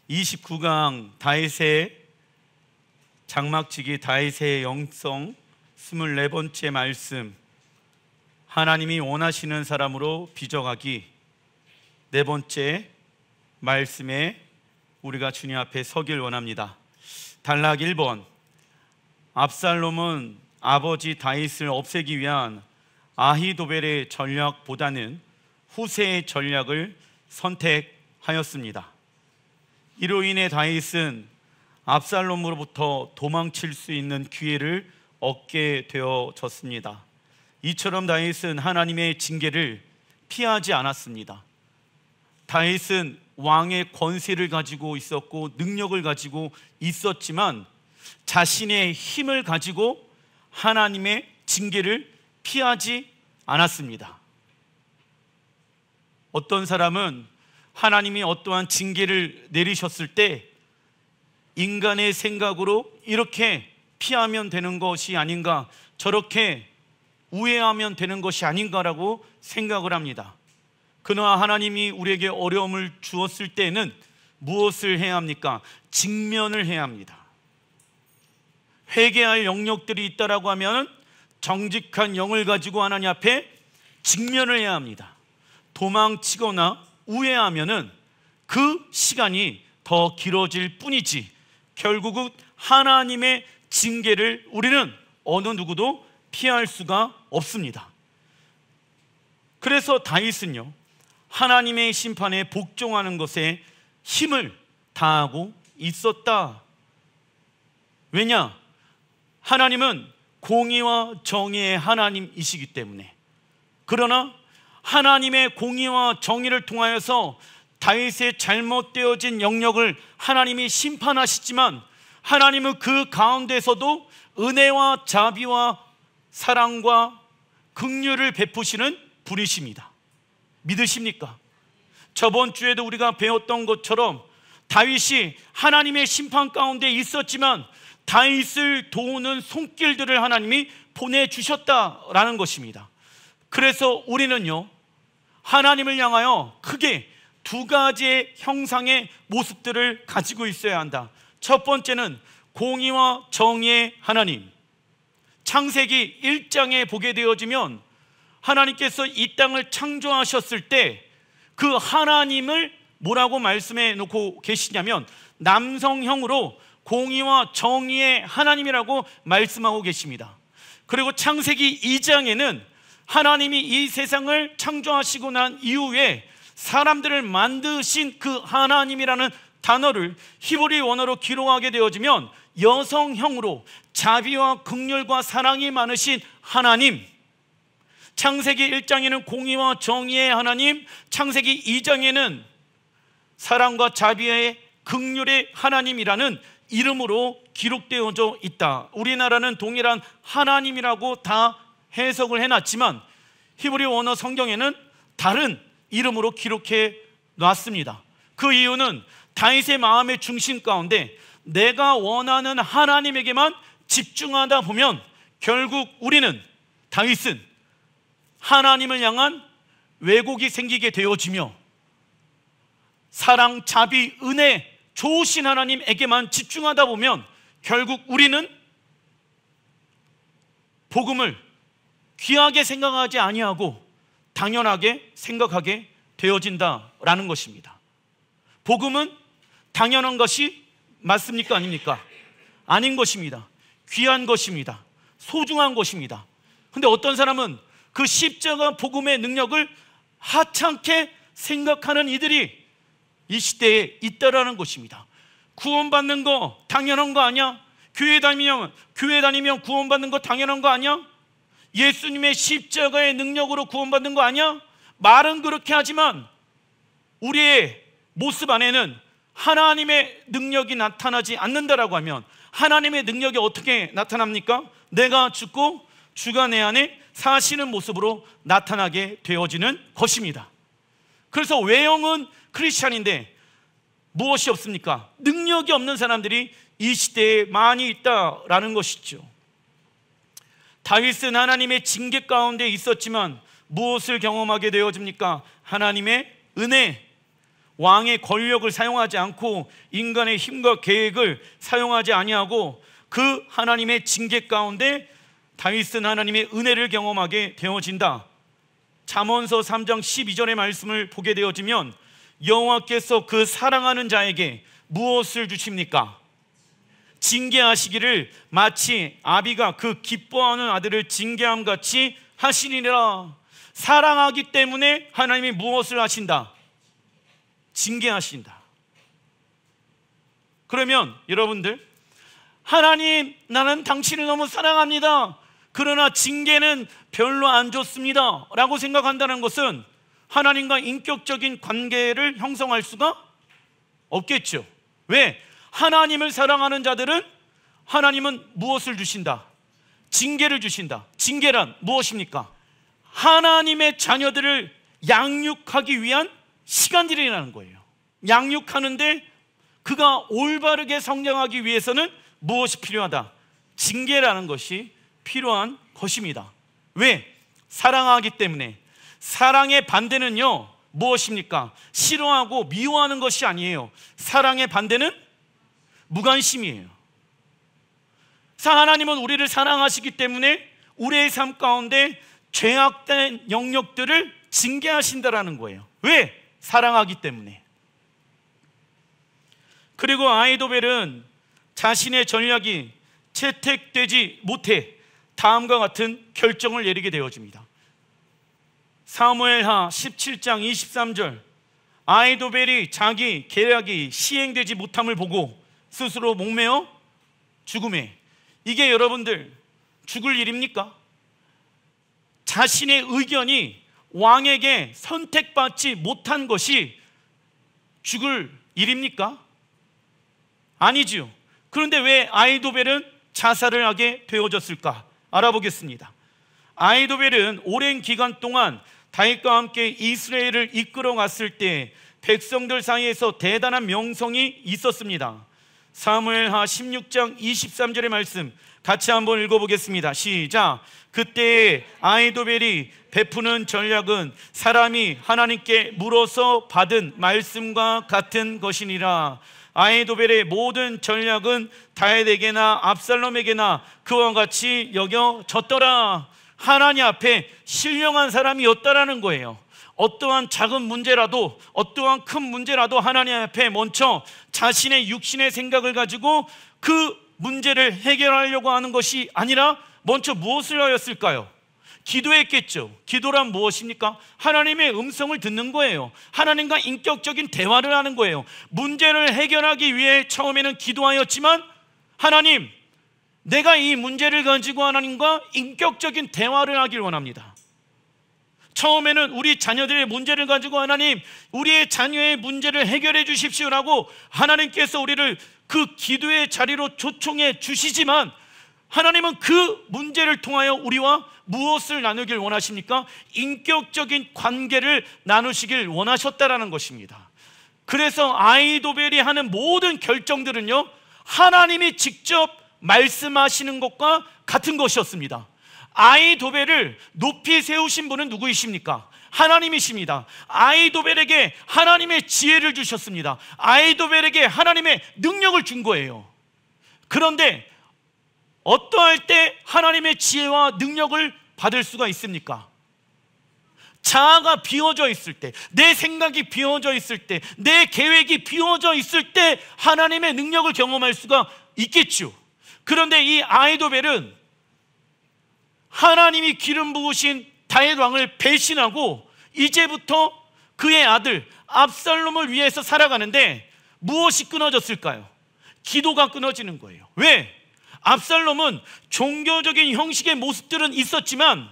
29강 다윗의 장막지기 다윗의 영성 24번째 말씀, 하나님이 원하시는 사람으로 빚어가기. 네 번째 말씀에 우리가 주님 앞에 서길 원합니다. 단락 1번, 압살롬은 아버지 다윗을 없애기 위한 아히도벨의 전략보다는 후세의 전략을 선택하였습니다. 이로 인해 다윗은 압살롬으로부터 도망칠 수 있는 기회를 얻게 되어졌습니다. 이처럼 다윗은 하나님의 징계를 피하지 않았습니다. 다윗은 왕의 권세를 가지고 있었고 능력을 가지고 있었지만 자신의 힘을 가지고 하나님의 징계를 피하지 않았습니다. 어떤 사람은 하나님이 어떠한 징계를 내리셨을 때 인간의 생각으로 이렇게 피하면 되는 것이 아닌가, 저렇게 우회하면 되는 것이 아닌가라고 생각을 합니다. 그러나 하나님이 우리에게 어려움을 주었을 때는 무엇을 해야 합니까? 직면을 해야 합니다. 회개할 영역들이 있다라고 하면 정직한 영을 가지고 하나님 앞에 직면을 해야 합니다. 도망치거나 우회하면은 그 시간이 더 길어질 뿐이지 결국은 하나님의 징계를 우리는 어느 누구도 피할 수가 없습니다. 그래서 다윗은요, 하나님의 심판에 복종하는 것에 힘을 다하고 있었다. 왜냐? 하나님은 공의와 정의의 하나님이시기 때문에. 그러나 하나님의 공의와 정의를 통하여서 다윗의 잘못되어진 영역을 하나님이 심판하시지만 하나님은 그 가운데서도 은혜와 자비와 사랑과 긍휼을 베푸시는 분이십니다. 믿으십니까? 저번 주에도 우리가 배웠던 것처럼 다윗이 하나님의 심판 가운데 있었지만 다윗을 도우는 손길들을 하나님이 보내주셨다라는 것입니다. 그래서 우리는요, 하나님을 향하여 크게 두 가지의 형상의 모습들을 가지고 있어야 한다. 첫 번째는 공의와 정의의 하나님. 창세기 1장에 보게 되어지면 하나님께서 이 땅을 창조하셨을 때 그 하나님을 뭐라고 말씀해 놓고 계시냐면 남성형으로 공의와 정의의 하나님이라고 말씀하고 계십니다. 그리고 창세기 2장에는 하나님이 이 세상을 창조하시고 난 이후에 사람들을 만드신 그 하나님이라는 단어를 히브리 원어로 기록하게 되어지면 여성형으로 자비와 긍휼과 사랑이 많으신 하나님. 창세기 1장에는 공의와 정의의 하나님, 창세기 2장에는 사랑과 자비의 긍휼의 하나님이라는 이름으로 기록되어져 있다. 우리나라는 동일한 하나님이라고 다 해석을 해놨지만 히브리 원어 성경에는 다른 이름으로 기록해 놨습니다. 그 이유는 다윗의 마음의 중심 가운데 내가 원하는 하나님에게만 집중하다 보면 결국 우리는, 다윗은 하나님을 향한 왜곡이 생기게 되어지며 사랑, 자비, 은혜 좋으신 하나님에게만 집중하다 보면 결국 우리는 복음을 귀하게 생각하지 아니하고 당연하게 생각하게 되어진다라는 것입니다. 복음은 당연한 것이 맞습니까? 아닙니까? 아닌 것입니다. 귀한 것입니다. 소중한 것입니다. 근데 어떤 사람은 그 십자가 복음의 능력을 하찮게 생각하는 이들이 이 시대에 있다라는 것입니다. 구원받는 거 당연한 거 아니야? 교회 다니면 구원받는 거 당연한 거 아니야? 예수님의 십자가의 능력으로 구원받는 거 아니야? 말은 그렇게 하지만 우리의 모습 안에는 하나님의 능력이 나타나지 않는다라고 하면 하나님의 능력이 어떻게 나타납니까? 내가 죽고 주가 내 안에 사시는 모습으로 나타나게 되어지는 것입니다. 그래서 외형은 크리스찬인데 무엇이 없습니까? 능력이 없는 사람들이 이 시대에 많이 있다라는 것이죠. 다윗은 하나님의 징계 가운데 있었지만 무엇을 경험하게 되어집니까? 하나님의 은혜. 왕의 권력을 사용하지 않고 인간의 힘과 계획을 사용하지 아니하고 그 하나님의 징계 가운데 다윗은 하나님의 은혜를 경험하게 되어진다. 잠언서 3장 12절의 말씀을 보게 되어지면 여호와께서 그 사랑하는 자에게 무엇을 주십니까? 징계하시기를 마치 아비가 그 기뻐하는 아들을 징계함 같이 하시리라. 사랑하기 때문에 하나님이 무엇을 하신다? 징계하신다. 그러면 여러분들, 하나님, 나는 당신을 너무 사랑합니다, 그러나 징계는 별로 안 좋습니다 라고 생각한다는 것은 하나님과 인격적인 관계를 형성할 수가 없겠죠. 왜? 하나님을 사랑하는 자들은 하나님은 무엇을 주신다? 징계를 주신다. 징계란 무엇입니까? 하나님의 자녀들을 양육하기 위한 시간들이라는 거예요. 양육하는데 그가 올바르게 성장하기 위해서는 무엇이 필요하다? 징계라는 것이 필요한 것입니다. 왜? 사랑하기 때문에. 사랑의 반대는요, 무엇입니까? 싫어하고 미워하는 것이 아니에요. 사랑의 반대는 무관심이에요. 하나님은 우리를 사랑하시기 때문에 우리의 삶 가운데 죄악된 영역들을 징계하신다라는 거예요. 왜? 사랑하기 때문에. 그리고 아히도벨은 자신의 전략이 채택되지 못해 다음과 같은 결정을 내리게 되어집니다. 사무엘하 17장 23절, 아히도벨이 자기 계략이 시행되지 못함을 보고 스스로 목매어 죽음에. 이게 여러분들 죽을 일입니까? 자신의 의견이 왕에게 선택받지 못한 것이 죽을 일입니까? 아니지요. 그런데 왜 아히도벨은 자살을 하게 되어졌을까? 알아보겠습니다. 아히도벨은 오랜 기간 동안 다윗과 함께 이스라엘을 이끌어 갔을 때 백성들 사이에서 대단한 명성이 있었습니다. 사무엘하 16장 23절의 말씀 같이 한번 읽어보겠습니다. 시작. 그때 아히도벨이 베푸는 전략은 사람이 하나님께 물어서 받은 말씀과 같은 것이니라. 아히도벨의 모든 전략은 다윗에게나 압살롬에게나 그와 같이 여겨졌더라. 하나님 앞에 신령한 사람이었다라는 거예요. 어떠한 작은 문제라도, 어떠한 큰 문제라도 하나님 앞에 먼저 자신의 육신의 생각을 가지고 그 문제를 해결하려고 하는 것이 아니라 먼저 무엇을 하였을까요? 기도했겠죠. 기도란 무엇입니까? 하나님의 음성을 듣는 거예요. 하나님과 인격적인 대화를 하는 거예요. 문제를 해결하기 위해 처음에는 기도하였지만, 하나님, 내가 이 문제를 가지고 하나님과 인격적인 대화를 하길 원합니다. 처음에는 우리 자녀들의 문제를 가지고 하나님, 우리의 자녀의 문제를 해결해 주십시오라고 하나님께서 우리를 그 기도의 자리로 초청해 주시지만, 하나님은 그 문제를 통하여 우리와 무엇을 나누길 원하십니까? 인격적인 관계를 나누시길 원하셨다라는 것입니다. 그래서 아히도벨이 하는 모든 결정들은요, 하나님이 직접 말씀하시는 것과 같은 것이었습니다. 아히도벨을 높이 세우신 분은 누구이십니까? 하나님이십니다. 아히도벨에게 하나님의 지혜를 주셨습니다. 아히도벨에게 하나님의 능력을 준 거예요. 그런데 어떠할 때 하나님의 지혜와 능력을 받을 수가 있습니까? 자아가 비워져 있을 때, 내 생각이 비워져 있을 때, 내 계획이 비워져 있을 때 하나님의 능력을 경험할 수가 있겠죠. 그런데 이 아히도벨은 하나님이 기름 부으신 다윗 왕을 배신하고 이제부터 그의 아들 압살롬을 위해서 살아가는데 무엇이 끊어졌을까요? 기도가 끊어지는 거예요. 왜? 압살롬은 종교적인 형식의 모습들은 있었지만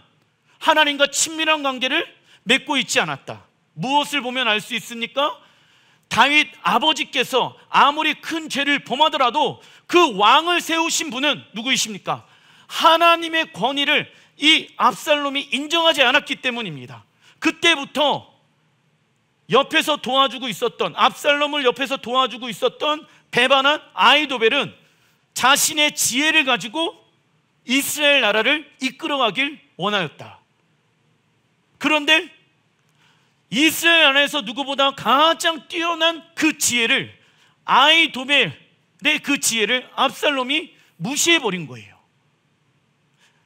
하나님과 친밀한 관계를 맺고 있지 않았다. 무엇을 보면 알 수 있습니까? 다윗 아버지께서 아무리 큰 죄를 범하더라도 그 왕을 세우신 분은 누구이십니까? 하나님의 권위를 이 압살롬이 인정하지 않았기 때문입니다. 그때부터 옆에서 도와주고 있었던, 압살롬을 옆에서 도와주고 있었던 배반한 아히도벨은 자신의 지혜를 가지고 이스라엘 나라를 이끌어가길 원하였다. 그런데 이스라엘 안에서 누구보다 가장 뛰어난 그 지혜를, 아히도벨의 그 지혜를 압살롬이 무시해버린 거예요.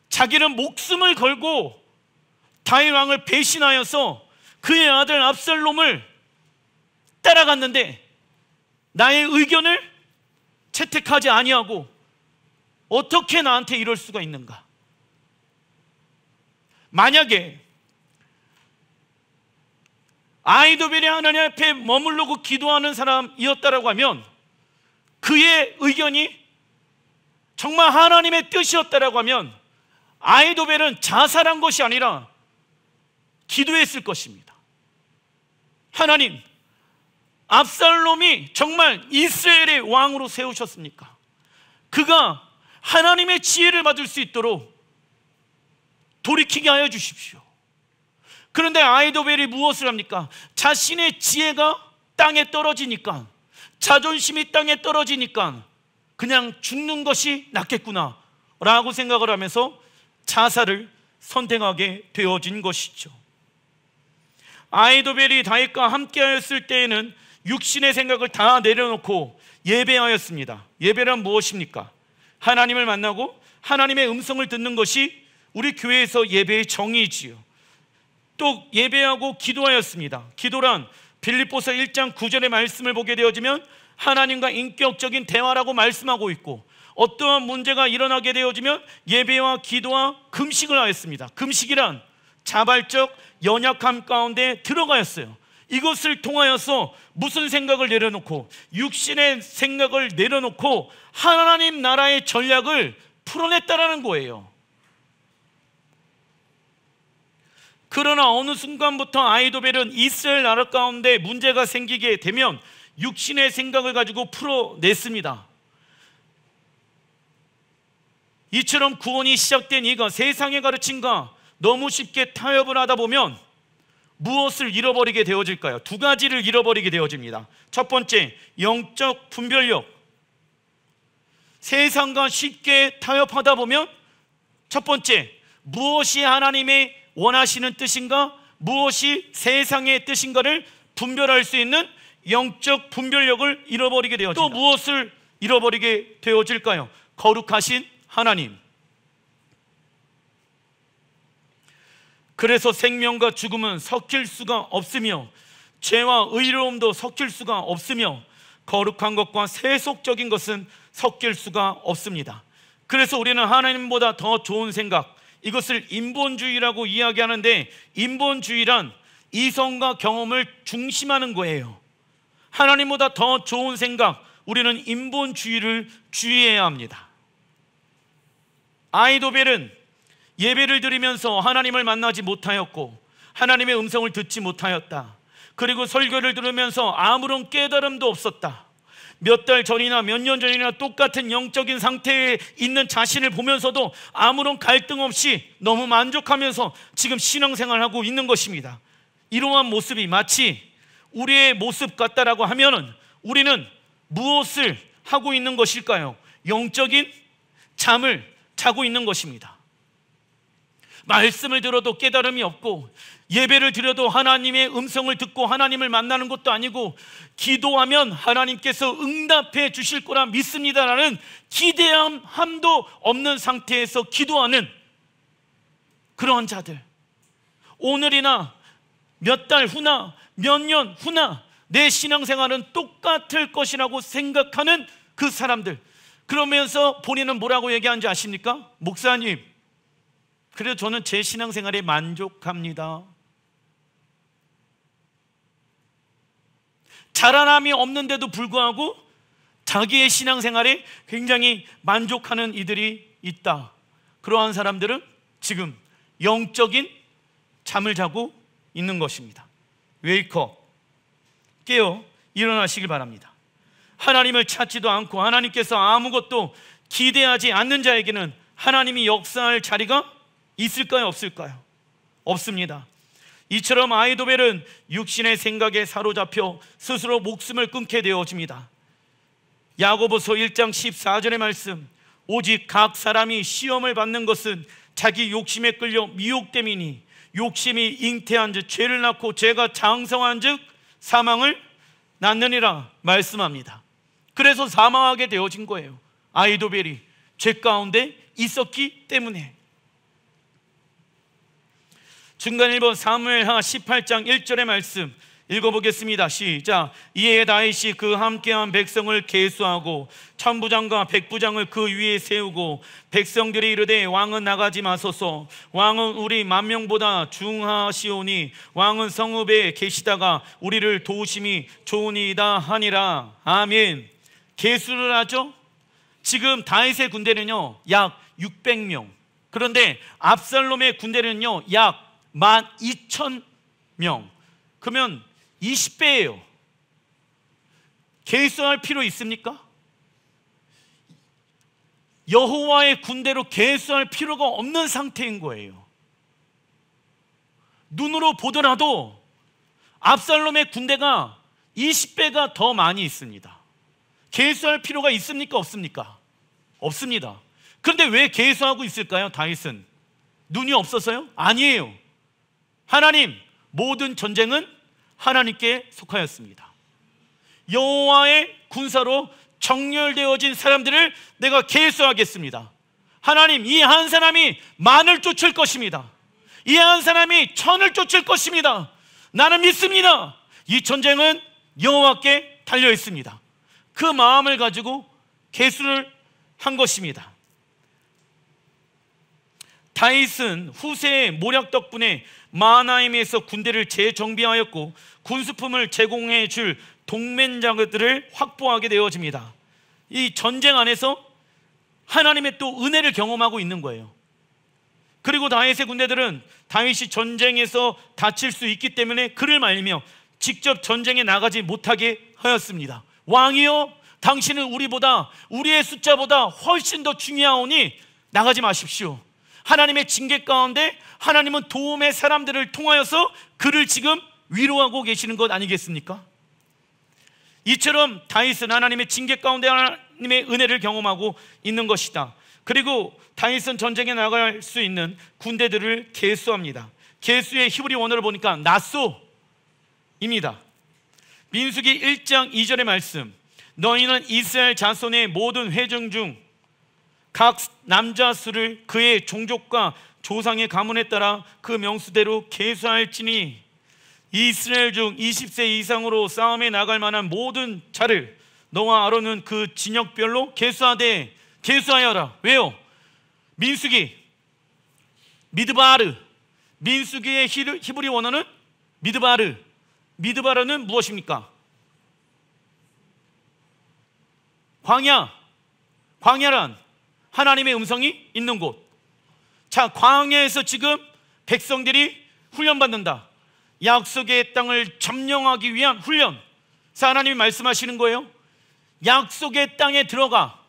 자기는 목숨을 걸고 다윗 왕을 배신하여서 그의 아들 압살롬을 따라갔는데 나의 의견을 채택하지 아니하고 어떻게 나한테 이럴 수가 있는가? 만약에 아히도벨이 하나님 앞에 머무르고 기도하는 사람이었다라고 하면 그의 의견이 정말 하나님의 뜻이었다라고 하면 아히도벨은 자살한 것이 아니라 기도했을 것입니다. 하나님, 압살롬이 정말 이스라엘의 왕으로 세우셨습니까? 그가 하나님의 지혜를 받을 수 있도록 돌이키게 하여 주십시오. 그런데 아히도벨이 무엇을 합니까? 자신의 지혜가 땅에 떨어지니까, 자존심이 땅에 떨어지니까 그냥 죽는 것이 낫겠구나 라고 생각을 하면서 자살을 선택하게 되어진 것이죠. 아히도벨이 다윗과 함께하였을 때에는 육신의 생각을 다 내려놓고 예배하였습니다. 예배란 무엇입니까? 하나님을 만나고 하나님의 음성을 듣는 것이 우리 교회에서 예배의 정의이지요. 또 예배하고 기도하였습니다. 기도란 빌립보서 1장 9절의 말씀을 보게 되어지면 하나님과 인격적인 대화라고 말씀하고 있고, 어떠한 문제가 일어나게 되어지면 예배와 기도와 금식을 하였습니다. 금식이란 자발적 연약함 가운데 들어가였어요. 이것을 통하여서 무슨 생각을 내려놓고, 육신의 생각을 내려놓고 하나님 나라의 전략을 풀어냈다라는 거예요. 그러나 어느 순간부터 아히도벨은 이스라엘 나라 가운데 문제가 생기게 되면 육신의 생각을 가지고 풀어냈습니다. 이처럼 구원이 시작된 이가 세상의 가르침과 너무 쉽게 타협을 하다 보면 무엇을 잃어버리게 되어질까요? 두 가지를 잃어버리게 되어집니다. 첫 번째, 영적 분별력. 세상과 쉽게 타협하다 보면 첫 번째, 무엇이 하나님의 원하시는 뜻인가, 무엇이 세상의 뜻인가를 분별할 수 있는 영적 분별력을 잃어버리게 되어집니다. 또 무엇을 잃어버리게 되어질까요? 거룩하신 하나님. 그래서 생명과 죽음은 섞일 수가 없으며 죄와 의로움도 섞일 수가 없으며 거룩한 것과 세속적인 것은 섞일 수가 없습니다. 그래서 우리는 하나님보다 더 좋은 생각, 이것을 인본주의라고 이야기하는데, 인본주의란 이성과 경험을 중심하는 거예요. 하나님보다 더 좋은 생각, 우리는 인본주의를 주의해야 합니다. 아히도벨은 예배를 드리면서 하나님을 만나지 못하였고 하나님의 음성을 듣지 못하였다. 그리고 설교를 들으면서 아무런 깨달음도 없었다. 몇 달 전이나 몇 년 전이나 똑같은 영적인 상태에 있는 자신을 보면서도 아무런 갈등 없이 너무 만족하면서 지금 신앙생활을 하고 있는 것입니다. 이러한 모습이 마치 우리의 모습 같다라고 하면은 우리는 무엇을 하고 있는 것일까요? 영적인 잠을 자고 있는 것입니다. 말씀을 들어도 깨달음이 없고, 예배를 드려도 하나님의 음성을 듣고 하나님을 만나는 것도 아니고, 기도하면 하나님께서 응답해 주실 거라 믿습니다라는 기대함도 없는 상태에서 기도하는 그런 자들, 오늘이나 몇 달 후나 몇 년 후나 내 신앙생활은 똑같을 것이라고 생각하는 그 사람들, 그러면서 본인은 뭐라고 얘기하는지 아십니까? 목사님, 그래도 저는 제 신앙생활에 만족합니다. 자라남이 없는데도 불구하고 자기의 신앙생활에 굉장히 만족하는 이들이 있다. 그러한 사람들은 지금 영적인 잠을 자고 있는 것입니다. 웨이크업, 깨어 일어나시길 바랍니다. 하나님을 찾지도 않고 하나님께서 아무것도 기대하지 않는 자에게는 하나님이 역사할 자리가 있을까요? 없을까요? 없습니다. 이처럼 아히도벨은 육신의 생각에 사로잡혀 스스로 목숨을 끊게 되어집니다. 야고보서 1장 14절의 말씀, 오직 각 사람이 시험을 받는 것은 자기 욕심에 끌려 미혹됨이니 욕심이 잉태한 즉 죄를 낳고 죄가 장성한 즉 사망을 낳느니라 말씀합니다. 그래서 사망하게 되어진 거예요. 아히도벨이 죄 가운데 있었기 때문에. 중간 1번 사무엘하 18장 1절의 말씀 읽어보겠습니다. 시작. 이에 다윗이 그 함께한 백성을 계수하고 천부장과 백부장을 그 위에 세우고 백성들이 이르되 왕은 나가지 마소서. 왕은 우리 만명보다 중하시오니 왕은 성읍에 계시다가 우리를 도우심이 좋으니이다 하니라. 아멘. 계수를 하죠. 지금 다윗의 군대는요 약 600명. 그런데 압살롬의 군대는요 약 12,000명. 그러면 20배예요. 계수할 필요 있습니까? 여호와의 군대로 계수할 필요가 없는 상태인 거예요. 눈으로 보더라도 압살롬의 군대가 20배가 더 많이 있습니다. 계수할 필요가 있습니까? 없습니까? 없습니다. 그런데 왜 계수하고 있을까요? 다윗은 눈이 없어서요? 아니에요. 하나님, 모든 전쟁은 하나님께 속하였습니다. 여호와의 군사로 정렬되어진 사람들을 내가 계수하겠습니다. 하나님, 이 한 사람이 만을 쫓을 것입니다. 이 한 사람이 천을 쫓을 것입니다. 나는 믿습니다. 이 전쟁은 여호와께 달려 있습니다. 그 마음을 가지고 계수를 한 것입니다. 다윗은 후세의 모략 덕분에 마하나임에서 군대를 재정비하였고 군수품을 제공해 줄 동맹자들을 확보하게 되어집니다. 이 전쟁 안에서 하나님의 또 은혜를 경험하고 있는 거예요. 그리고 다윗의 군대들은 다윗이 전쟁에서 다칠 수 있기 때문에 그를 말리며 직접 전쟁에 나가지 못하게 하였습니다. 왕이여, 당신은 우리의 숫자보다 훨씬 더 중요하오니 나가지 마십시오. 하나님의 징계 가운데 하나님은 도움의 사람들을 통하여서 그를 지금 위로하고 계시는 것 아니겠습니까? 이처럼 다윗은 하나님의 징계 가운데 하나님의 은혜를 경험하고 있는 것이다. 그리고 다윗은 전쟁에 나갈 수 있는 군대들을 계수합니다. 계수의 히브리 원어를 보니까 나소입니다. 민수기 1장 2절의 말씀, 너희는 이스라엘 자손의 모든 회중 중 각 남자 수를 그의 종족과 조상의 가문에 따라 그 명수대로 계수할지니 이스라엘 중 20세 이상으로 싸움에 나갈 만한 모든 자를 너와 아론은 그 진역별로 계수하여라. 왜요? 민수기 미드바르, 민수기의 히브리 원어는 미드바르. 미드바르는 무엇입니까? 광야란 하나님의 음성이 있는 곳. 자, 광야에서 지금 백성들이 훈련받는다. 약속의 땅을 점령하기 위한 훈련. 자, 하나님이 말씀하시는 거예요. 약속의 땅에 들어가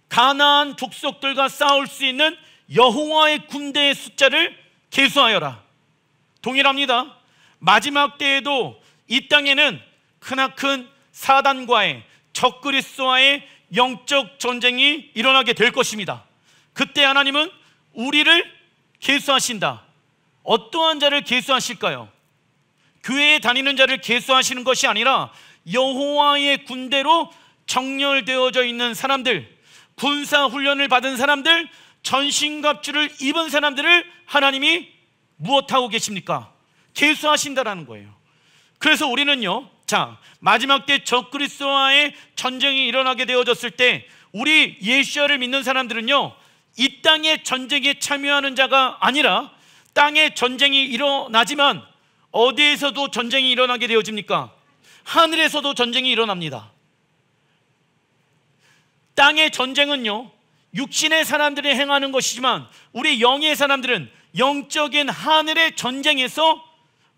가나안 족속들과 싸울 수 있는 여호와의 군대의 숫자를 계수하여라. 동일합니다. 마지막 때에도 이 땅에는 크나큰 사단과의 적그리스도와의 영적 전쟁이 일어나게 될 것입니다. 그때 하나님은 우리를 계수하신다. 어떠한 자를 계수하실까요? 교회에 다니는 자를 계수하시는 것이 아니라 여호와의 군대로 정렬되어져 있는 사람들, 군사훈련을 받은 사람들, 전신갑주를 입은 사람들을 하나님이 무엇하고 계십니까? 계수하신다라는 거예요. 그래서 우리는요, 자, 마지막 때 적그리스도와의 전쟁이 일어나게 되어졌을 때 우리 예수를 믿는 사람들은요, 이 땅의 전쟁에 참여하는 자가 아니라 땅에 전쟁이 일어나지만 어디에서도 전쟁이 일어나게 되어집니까? 하늘에서도 전쟁이 일어납니다. 땅의 전쟁은요, 육신의 사람들이 행하는 것이지만 우리 영의 사람들은 영적인 하늘의 전쟁에서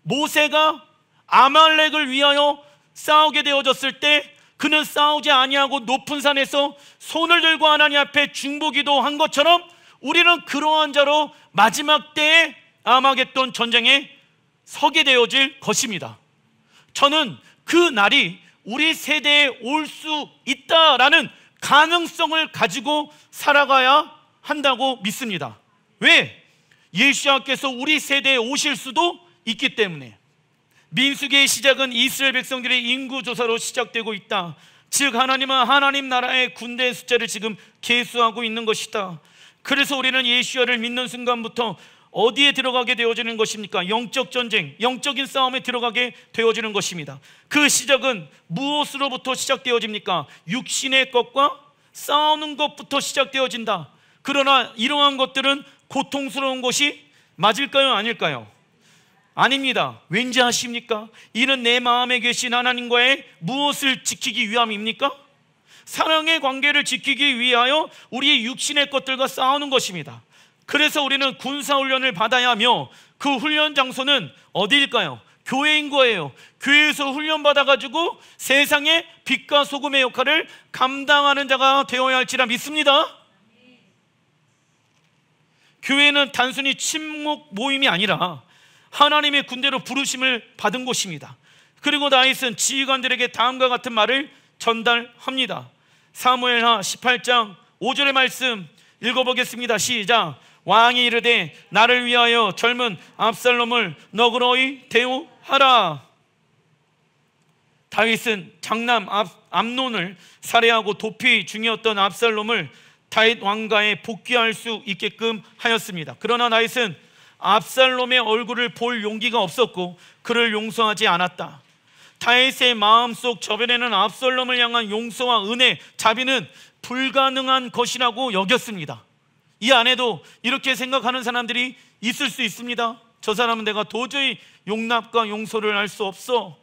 모세가 아말렉을 위하여 싸우게 되어졌을 때 그는 싸우지 아니하고 높은 산에서 손을 들고 하나님 앞에 중보기도 한 것처럼 우리는 그러한 자로 마지막 때에 아마겟돈 전쟁에 서게 되어질 것입니다. 저는 그 날이 우리 세대에 올 수 있다라는 가능성을 가지고 살아가야 한다고 믿습니다. 왜? 예수님께서 우리 세대에 오실 수도 있기 때문에 민수기의 시작은 이스라엘 백성들의 인구조사로 시작되고 있다. 즉 하나님은 하나님 나라의 군대의 숫자를 지금 계수하고 있는 것이다. 그래서 우리는 예수야를 믿는 순간부터 어디에 들어가게 되어지는 것입니까? 영적 전쟁, 영적인 싸움에 들어가게 되어지는 것입니다. 그 시작은 무엇으로부터 시작되어집니까? 육신의 것과 싸우는 것부터 시작되어진다. 그러나 이러한 것들은 고통스러운 것이 맞을까요? 아닐까요? 아닙니다. 왠지 아십니까? 이는 내 마음에 계신 하나님과의 무엇을 지키기 위함입니까? 사랑의 관계를 지키기 위하여 우리의 육신의 것들과 싸우는 것입니다. 그래서 우리는 군사훈련을 받아야 하며 그 훈련 장소는 어디일까요? 교회인 거예요. 교회에서 훈련받아가지고 세상의 빛과 소금의 역할을 감당하는 자가 되어야 할지라 믿습니다. 교회는 단순히 친목 모임이 아니라 하나님의 군대로 부르심을 받은 곳입니다. 그리고 다윗은 지휘관들에게 다음과 같은 말을 전달합니다. 사무엘하 18장 5절의 말씀 읽어보겠습니다. 시작. 왕이 이르되 나를 위하여 젊은 압살롬을 너그러이 대우하라. 다윗은 장남 암논을 살해하고 도피 중이었던 압살롬을 다윗 왕가에 복귀할 수 있게끔 하였습니다. 그러나 다윗은 압살롬의 얼굴을 볼 용기가 없었고 그를 용서하지 않았다. 다윗의 마음속 저변에는 압살롬을 향한 용서와 은혜, 자비는 불가능한 것이라고 여겼습니다. 이 안에도 이렇게 생각하는 사람들이 있을 수 있습니다. 저 사람은 내가 도저히 용납과 용서를 할 수 없어.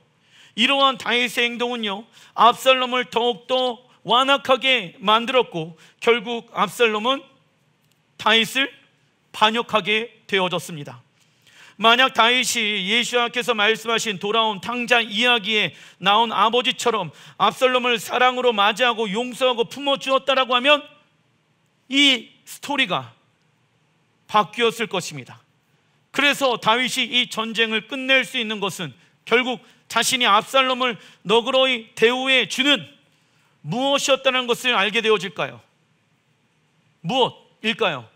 이러한 다윗의 행동은요, 압살롬을 더욱더 완악하게 만들었고 결국 압살롬은 다윗을 반역하게 되어졌습니다. 만약 다윗이 예수님께서 말씀하신 돌아온 탕자 이야기에 나온 아버지처럼 압살롬을 사랑으로 맞이하고 용서하고 품어주었다라고 하면 이 스토리가 바뀌었을 것입니다. 그래서 다윗이 이 전쟁을 끝낼 수 있는 것은 결국 자신이 압살롬을 너그러이 대우해 주는 무엇이었다는 것을 알게 되어질까요? 무엇일까요?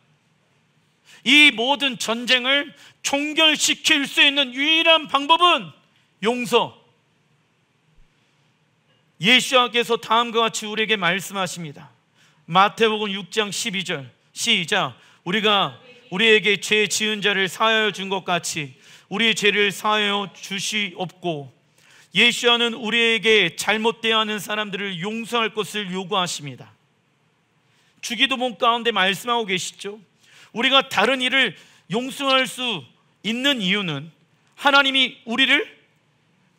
이 모든 전쟁을 종결시킬 수 있는 유일한 방법은 용서. 예수님께서 다음과 같이 우리에게 말씀하십니다. 마태복음 6장 12절 시작. 우리가 우리에게 죄 지은 자를 사하여 준 것 같이 우리의 죄를 사하여 주시옵고, 예수님은 우리에게 잘못 대하는 사람들을 용서할 것을 요구하십니다. 주기도문 가운데 말씀하고 계시죠. 우리가 다른 일을 용서할 수 있는 이유는 하나님이 우리를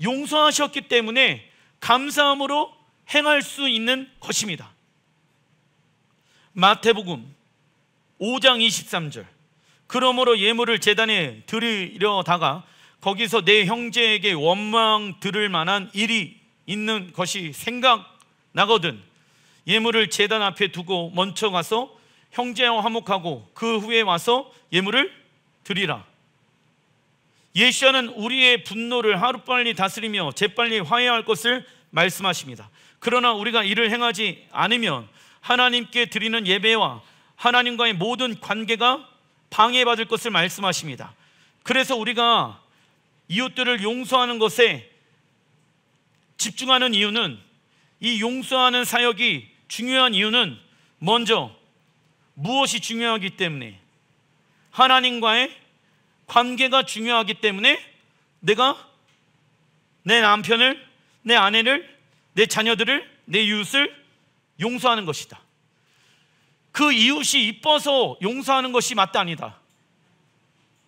용서하셨기 때문에 감사함으로 행할 수 있는 것입니다. 마태복음 5장 23절 그러므로 예물을 제단에 드리려다가 거기서 내 형제에게 원망 들을 만한 일이 있는 것이 생각나거든 예물을 제단 앞에 두고 먼저 가서 형제와 화목하고 그 후에 와서 예물을 드리라. 예수님은 우리의 분노를 하루빨리 다스리며 재빨리 화해할 것을 말씀하십니다. 그러나 우리가 이를 행하지 않으면 하나님께 드리는 예배와 하나님과의 모든 관계가 방해받을 것을 말씀하십니다. 그래서 우리가 이웃들을 용서하는 것에 집중하는 이유는, 이 용서하는 사역이 중요한 이유는 먼저 무엇이 중요하기 때문에, 하나님과의 관계가 중요하기 때문에 내가 내 남편을, 내 아내를, 내 자녀들을, 내 이웃을 용서하는 것이다. 그 이웃이 이뻐서 용서하는 것이 맞다 아니다?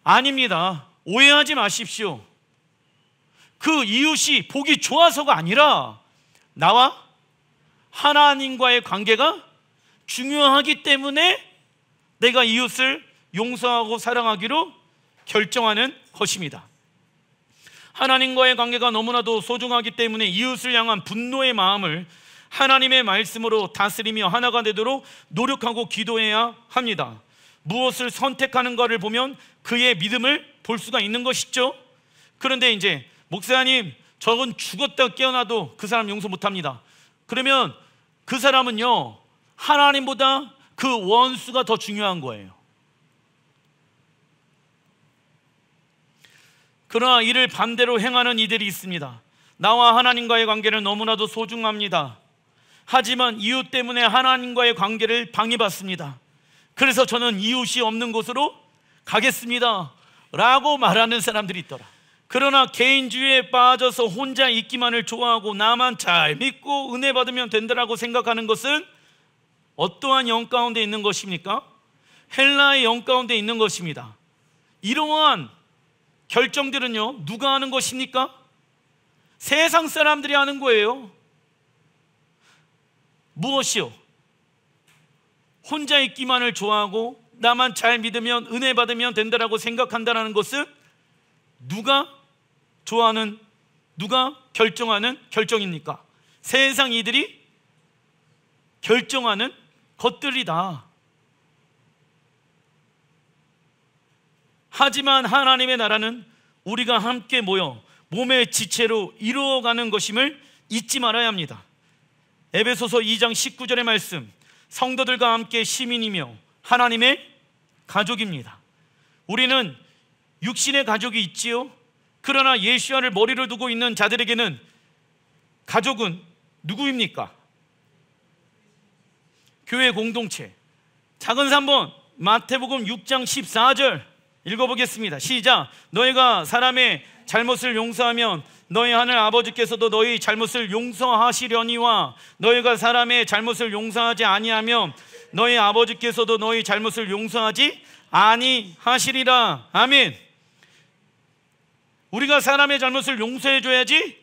아닙니다. 오해하지 마십시오. 그 이웃이 보기 좋아서가 아니라 나와 하나님과의 관계가 중요하기 때문에 내가 이웃을 용서하고 사랑하기로 결정하는 것입니다. 하나님과의 관계가 너무나도 소중하기 때문에 이웃을 향한 분노의 마음을 하나님의 말씀으로 다스리며 하나가 되도록 노력하고 기도해야 합니다. 무엇을 선택하는가를 보면 그의 믿음을 볼 수가 있는 것이죠. 그런데 이제 목사님, 저건 죽었다 깨어나도 그 사람 용서 못합니다. 그러면 그 사람은요, 하나님보다 그 원수가 더 중요한 거예요. 그러나 이를 반대로 행하는 이들이 있습니다. 나와 하나님과의 관계는 너무나도 소중합니다. 하지만 이웃 때문에 하나님과의 관계를 방해받습니다. 그래서 저는 이웃이 없는 곳으로 가겠습니다 라고 말하는 사람들이 있더라. 그러나 개인주의에 빠져서 혼자 있기만을 좋아하고 나만 잘 믿고 은혜 받으면 된다라고 생각하는 것은 어떠한 영 가운데 있는 것입니까? 헬라의 영 가운데 있는 것입니다. 이러한 결정들은요, 누가 하는 것입니까? 세상 사람들이 하는 거예요. 무엇이요? 혼자 있기만을 좋아하고 나만 잘 믿으면 은혜 받으면 된다라고 생각한다는 것은 누가 좋아하는, 누가 결정하는 결정입니까? 세상 이들이 결정하는 것들이다. 하지만 하나님의 나라는 우리가 함께 모여 몸의 지체로 이루어가는 것임을 잊지 말아야 합니다. 에베소서 2장 19절의 말씀, 성도들과 함께 시민이며 하나님의 가족입니다. 우리는 육신의 가족이 있지요. 그러나 예수와를 머리로 두고 있는 자들에게는 가족은 누구입니까? 교회 공동체. 작은 3번 마태복음 6장 14절 읽어보겠습니다. 시작. 너희가 사람의 잘못을 용서하면 너희 하늘 아버지께서도 너희 잘못을 용서하시려니와 너희가 사람의 잘못을 용서하지 아니하면 너희 아버지께서도 너희 잘못을 용서하지 아니하시리라. 아멘. 우리가 사람의 잘못을 용서해 줘야지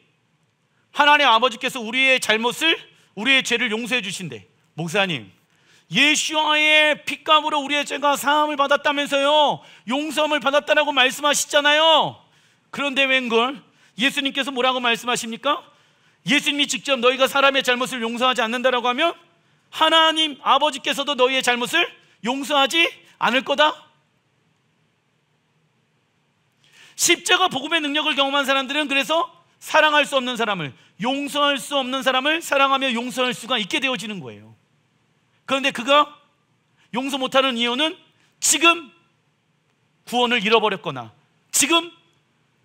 하나님 아버지께서 우리의 잘못을, 우리의 죄를 용서해 주신대. 목사님, 예수와의 피값으로 우리의 죄가 사함을 받았다면서요, 용서함을 받았다라고 말씀하시잖아요. 그런데 웬걸 예수님께서 뭐라고 말씀하십니까? 예수님이 직접 너희가 사람의 잘못을 용서하지 않는다라고 하면 하나님 아버지께서도 너희의 잘못을 용서하지 않을 거다. 십자가 복음의 능력을 경험한 사람들은 그래서 사랑할 수 없는 사람을, 용서할 수 없는 사람을 사랑하며 용서할 수가 있게 되어지는 거예요. 그런데 그가 용서 못하는 이유는 지금 구원을 잃어버렸거나 지금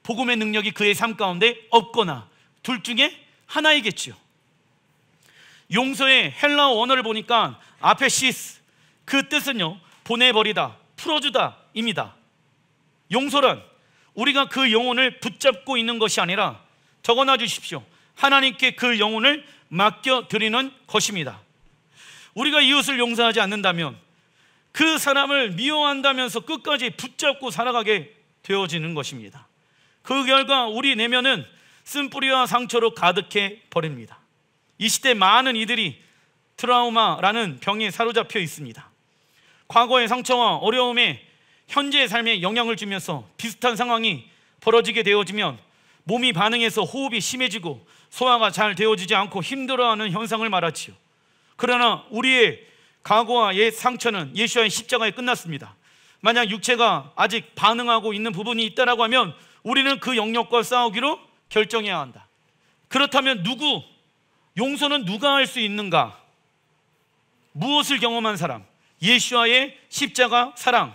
복음의 능력이 그의 삶 가운데 없거나 둘 중에 하나이겠죠. 용서의 헬라어 원어를 보니까 아페시스, 그 뜻은요, 보내버리다, 풀어주다 입니다. 용서란 우리가 그 영혼을 붙잡고 있는 것이 아니라, 적어놔 주십시오, 하나님께 그 영혼을 맡겨드리는 것입니다. 우리가 이웃을 용서하지 않는다면 그 사람을 미워한다면서 끝까지 붙잡고 살아가게 되어지는 것입니다. 그 결과 우리 내면은 쓴뿌리와 상처로 가득해 버립니다. 이 시대 많은 이들이 트라우마라는 병에 사로잡혀 있습니다. 과거의 상처와 어려움에 현재의 삶에 영향을 주면서 비슷한 상황이 벌어지게 되어지면 몸이 반응해서 호흡이 심해지고 소화가 잘 되어지지 않고 힘들어하는 현상을 말하지요. 그러나 우리의 과거와 옛 상처는 예수와의 십자가에 끝났습니다. 만약 육체가 아직 반응하고 있는 부분이 있다라고 하면 우리는 그 영역과 싸우기로 결정해야 한다. 그렇다면 용서는 누가 할 수 있는가? 무엇을 경험한 사람? 예수와의 십자가 사랑,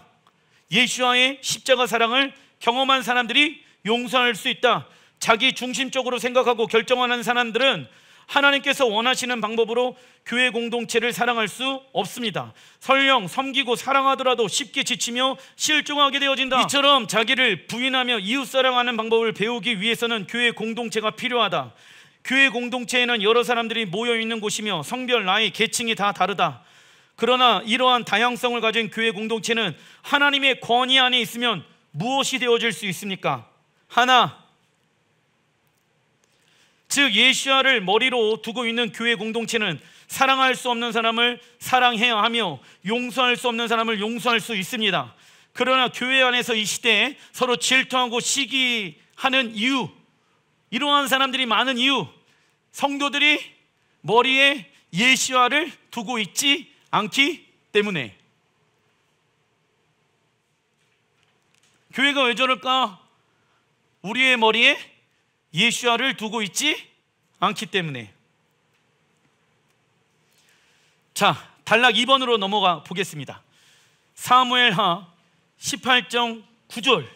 예수와의 십자가 사랑을 경험한 사람들이 용서할 수 있다. 자기 중심적으로 생각하고 결정하는 사람들은 하나님께서 원하시는 방법으로 교회 공동체를 사랑할 수 없습니다. 설령 섬기고 사랑하더라도 쉽게 지치며 실종하게 되어진다. 이처럼 자기를 부인하며 이웃 사랑하는 방법을 배우기 위해서는 교회 공동체가 필요하다. 교회 공동체에는 여러 사람들이 모여 있는 곳이며 성별, 나이, 계층이 다 다르다. 그러나 이러한 다양성을 가진 교회 공동체는 하나님의 권위 안에 있으면 무엇이 되어질 수 있습니까? 하나, 즉 예수와를 머리로 두고 있는 교회 공동체는 사랑할 수 없는 사람을 사랑해야 하며 용서할 수 없는 사람을 용서할 수 있습니다. 그러나 교회 안에서 이 시대에 서로 질투하고 시기하는 이유, 이러한 사람들이 많은 이유, 성도들이 머리에 예수와를 두고 있지 않기 때문에. 교회가 왜 저럴까? 우리의 머리에 예수와를 두고 있지 않기 때문에. 자, 단락 2번으로 넘어가 보겠습니다. 사무엘하 18장 9절.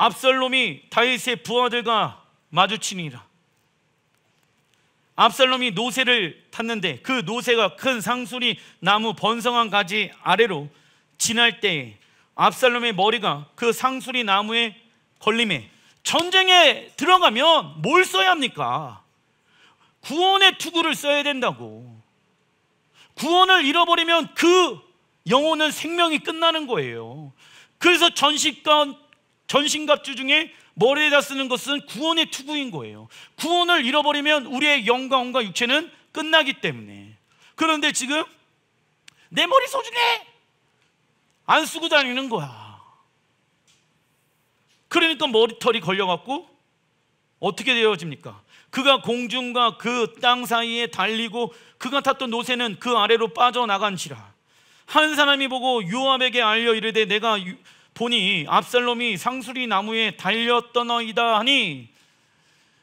압살롬이 다윗의 부하들과 마주치니라. 압살롬이 노새를 탔는데 그 노새가 큰 상수리 나무 번성한 가지 아래로 지날 때에 압살롬의 머리가 그 상수리 나무에 걸림에, 전쟁에 들어가면 뭘 써야 합니까? 구원의 투구를 써야 된다고. 구원을 잃어버리면 그 영혼은 생명이 끝나는 거예요. 그래서 전신갑주 중에 머리에다 쓰는 것은 구원의 투구인 거예요. 구원을 잃어버리면 우리의 영과 혼과 육체는 끝나기 때문에. 그런데 지금 내 머리 소중해! 안 쓰고 다니는 거야. 그러니까 머리털이 걸려갖고 어떻게 되어집니까? 그가 공중과 그 땅 사이에 달리고 그가 탔던 노새는 그 아래로 빠져나간지라. 한 사람이 보고 요압에게 알려 이르되 내가 보니 압살롬이 상수리 나무에 달렸더너이다 하니,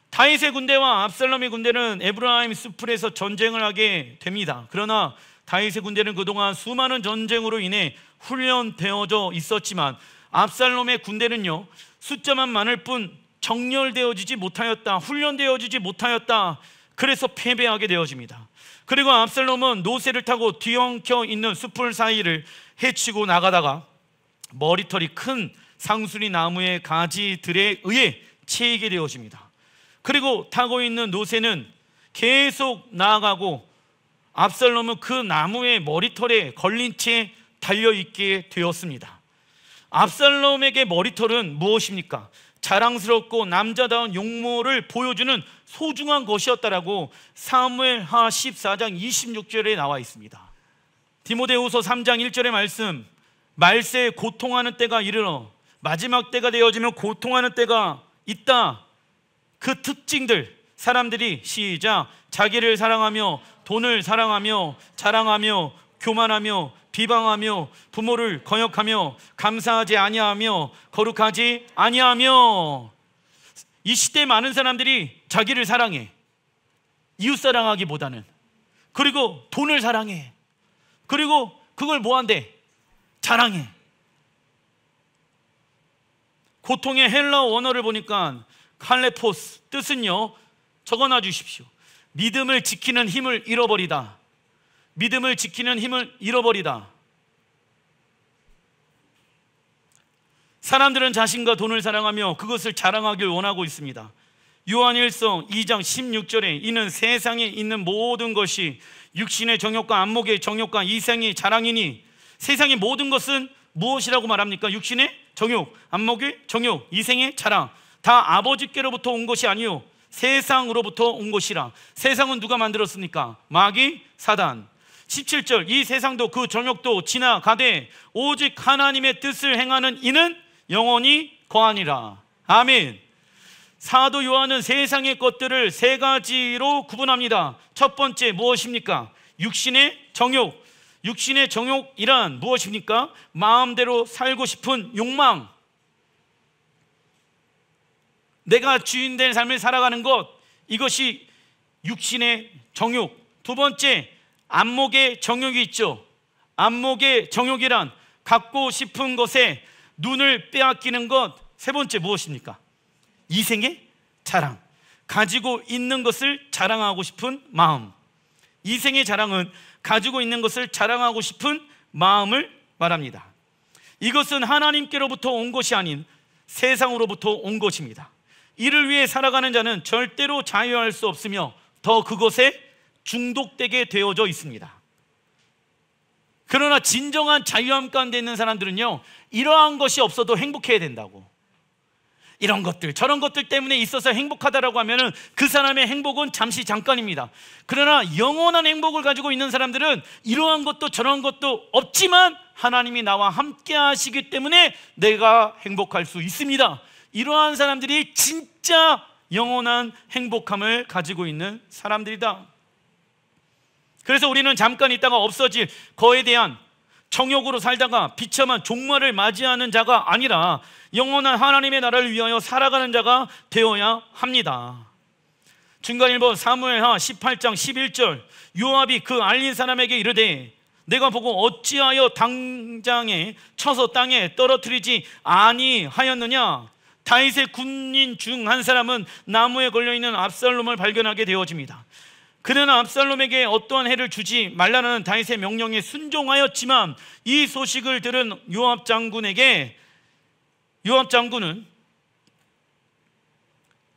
다윗의 군대와 압살롬의 군대는 에브라임 수풀에서 전쟁을 하게 됩니다. 그러나 다윗의 군대는 그동안 수많은 전쟁으로 인해 훈련되어져 있었지만 압살롬의 군대는요, 숫자만 많을 뿐 정렬되어지지 못하였다, 훈련되어지지 못하였다. 그래서 패배하게 되어집니다. 그리고 압살롬은 노새를 타고 뒤엉켜 있는 숲을 사이를 헤치고 나가다가 머리털이 큰 상수리 나무의 가지들에 의해 채이게 되어집니다. 그리고 타고 있는 노새는 계속 나아가고 압살롬은 그 나무의 머리털에 걸린 채 달려있게 되었습니다. 압살롬에게 머리털은 무엇입니까? 자랑스럽고 남자다운 용모를 보여주는 소중한 것이었다라고 사무엘하 14장 26절에 나와 있습니다. 디모데후서 3장 1절의 말씀, 말세에 고통하는 때가 이르러 마지막 때가 되어지면 고통하는 때가 있다. 그 특징들, 사람들이 시작, 자기를 사랑하며 돈을 사랑하며 자랑하며 교만하며 비방하며 부모를 거역하며 감사하지 아니하며 거룩하지 아니하며. 이 시대에 많은 사람들이 자기를 사랑해, 이웃 사랑하기보다는. 그리고 돈을 사랑해. 그리고 그걸 뭐한대? 자랑해. 고통의 헬라어 원어를 보니까 칼레포스, 뜻은요, 적어놔 주십시오. 믿음을 지키는 힘을 잃어버리다. 믿음을 지키는 힘을 잃어버리다. 사람들은 자신과 돈을 사랑하며 그것을 자랑하길 원하고 있습니다. 요한일서 2장 16절에 이는 세상에 있는 모든 것이 육신의 정욕과 안목의 정욕과 이생의 자랑이니. 세상의 모든 것은 무엇이라고 말합니까? 육신의 정욕, 안목의 정욕, 이생의 자랑. 다 아버지께로부터 온 것이 아니요 세상으로부터 온 것이라. 세상은 누가 만들었습니까? 마귀, 사단. 17절, 이 세상도 그 정욕도 지나가되 오직 하나님의 뜻을 행하는 이는 영원히 거하니라. 아멘. 사도 요한은 세상의 것들을 세 가지로 구분합니다. 첫 번째 무엇입니까? 육신의 정욕. 육신의 정욕이란 무엇입니까? 마음대로 살고 싶은 욕망, 내가 주인 된 삶을 살아가는 것, 이것이 육신의 정욕. 두 번째, 안목의 정욕이 있죠. 안목의 정욕이란 갖고 싶은 것에 눈을 빼앗기는 것. 세 번째 무엇입니까? 이생의 자랑, 가지고 있는 것을 자랑하고 싶은 마음. 이생의 자랑은 가지고 있는 것을 자랑하고 싶은 마음을 말합니다. 이것은 하나님께로부터 온 것이 아닌 세상으로부터 온 것입니다. 이를 위해 살아가는 자는 절대로 자유할 수 없으며 더 그것에 중독되게 되어져 있습니다. 그러나 진정한 자유함 가운데 있는 사람들은요, 이러한 것이 없어도 행복해야 된다고. 이런 것들 저런 것들 때문에 있어서 행복하다라고 하면은 그 사람의 행복은 잠시 잠깐입니다. 그러나 영원한 행복을 가지고 있는 사람들은 이러한 것도 저런 것도 없지만 하나님이 나와 함께 하시기 때문에 내가 행복할 수 있습니다. 이러한 사람들이 진짜 영원한 행복함을 가지고 있는 사람들이다. 그래서 우리는 잠깐 있다가 없어질 거에 대한 정욕으로 살다가 비참한 종말을 맞이하는 자가 아니라 영원한 하나님의 나라를 위하여 살아가는 자가 되어야 합니다. 중간일보 사무엘하 18장 11절, 요압이 그 알린 사람에게 이르되 내가 보고 어찌하여 당장에 쳐서 땅에 떨어뜨리지 아니하였느냐? 다윗의 군인 중 한 사람은 나무에 걸려있는 압살롬을 발견하게 되어집니다. 그는 압살롬에게 어떠한 해를 주지 말라는 다윗의 명령에 순종하였지만 이 소식을 들은 요압 장군은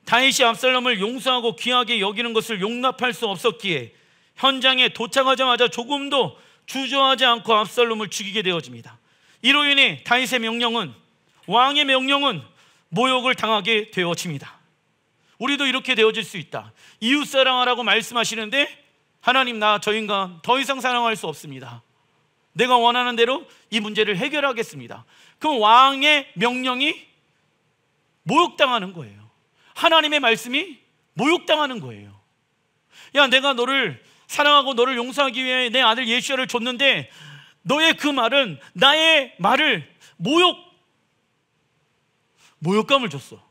다윗이 압살롬을 용서하고 귀하게 여기는 것을 용납할 수 없었기에 현장에 도착하자마자 조금도 주저하지 않고 압살롬을 죽이게 되어집니다. 이로 인해 다윗의 왕의 명령은 모욕을 당하게 되어집니다. 우리도 이렇게 되어질 수 있다. 이웃 사랑하라고 말씀하시는데 하나님, 저 인간 더 이상 사랑할 수 없습니다. 내가 원하는 대로 이 문제를 해결하겠습니다. 그럼 왕의 명령이 모욕당하는 거예요. 하나님의 말씀이 모욕당하는 거예요. 야, 내가 너를 사랑하고 너를 용서하기 위해 내 아들 예수야를 줬는데 너의 그 말은 나의 말을 모욕감을 줬어.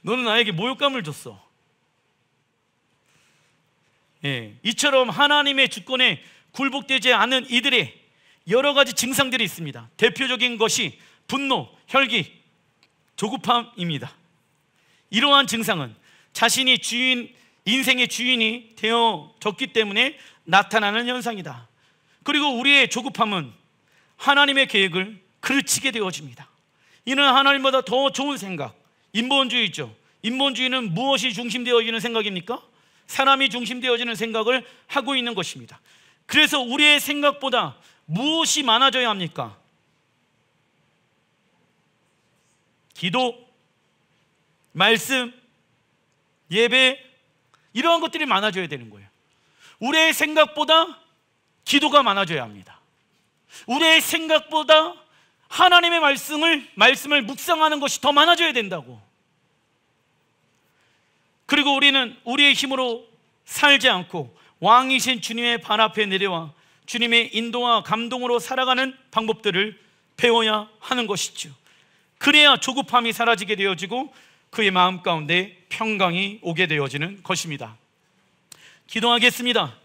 너는 나에게 모욕감을 줬어. 이처럼 하나님의 주권에 굴복되지 않은 이들의 여러 가지 증상들이 있습니다. 대표적인 것이 분노, 혈기, 조급함입니다. 이러한 증상은 자신이 인생의 주인이 되어졌기 때문에 나타나는 현상이다. 그리고 우리의 조급함은 하나님의 계획을 그르치게 되어집니다. 이는 하나님보다 더 좋은 생각, 인본주의죠. 인본주의는 무엇이 중심되어지는 생각입니까? 사람이 중심되어지는 생각을 하고 있는 것입니다. 그래서 우리의 생각보다 무엇이 많아져야 합니까? 기도, 말씀, 예배, 이러한 것들이 많아져야 되는 거예요. 우리의 생각보다 기도가 많아져야 합니다. 우리의 생각보다 하나님의 말씀을 묵상하는 것이 더 많아져야 된다고. 그리고 우리는 우리의 힘으로 살지 않고 왕이신 주님의 발 앞에 내려와 주님의 인도와 감동으로 살아가는 방법들을 배워야 하는 것이죠. 그래야 조급함이 사라지게 되어지고 그의 마음 가운데 평강이 오게 되어지는 것입니다. 기도하겠습니다.